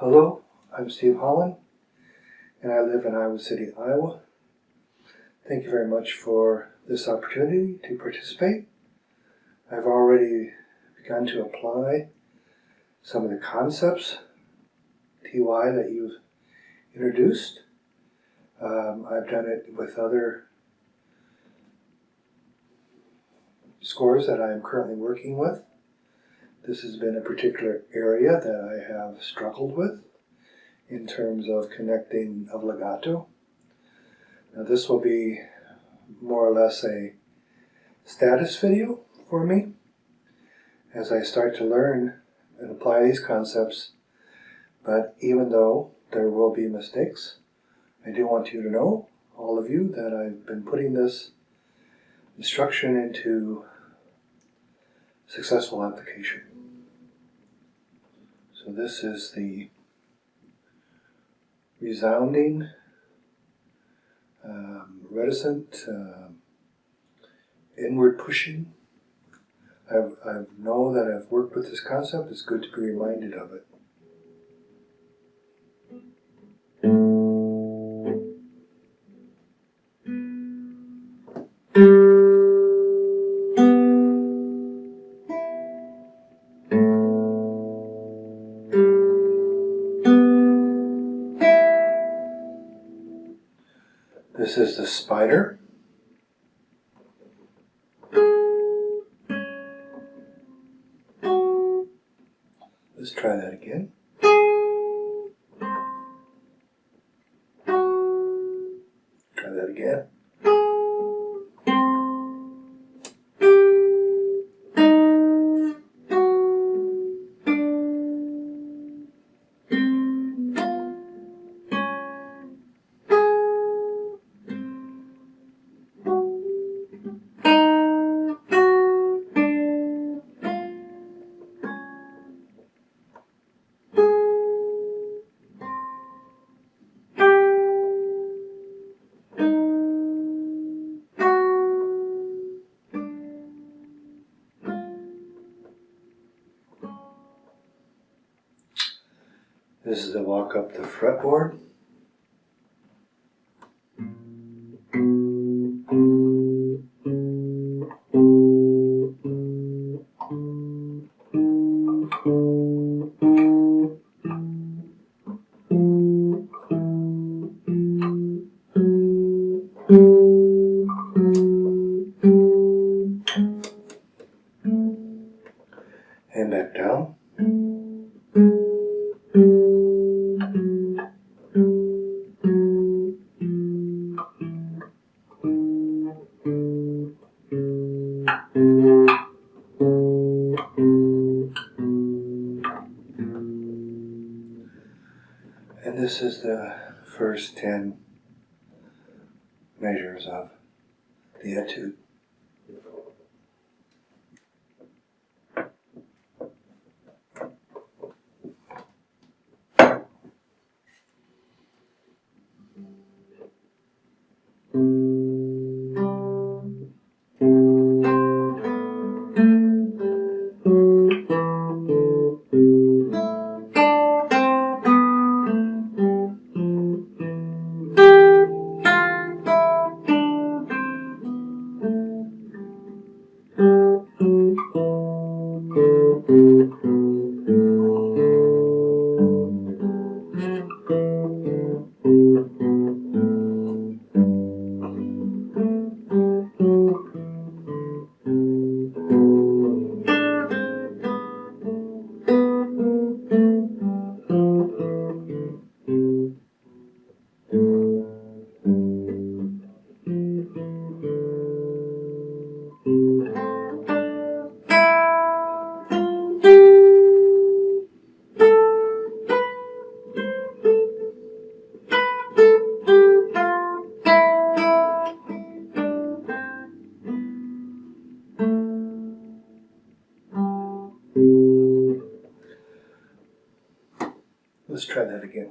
Hello, I'm Steve Holland, and I live in Iowa City, Iowa. Thank you very much for this opportunity to participate. I've already begun to apply some of the concepts, TY, that you've introduced. I've done it with other scores that I am currently working with. This has been a particular area that I have struggled with in terms of connecting of legato. Now this will be more or less a status video for me as I start to learn and apply these concepts, but even though there will be mistakes, I do want you to know, all of you, that I've been putting this instruction into successful application. So this is the resounding, reticent, inward pushing. I know that I've worked with this concept. It's good to be reminded of it. This is the spider. Let's try that again. Try that again. This is a walk up the fretboard. And back down. And this is the first 10 measures of the etude. Let's try that again.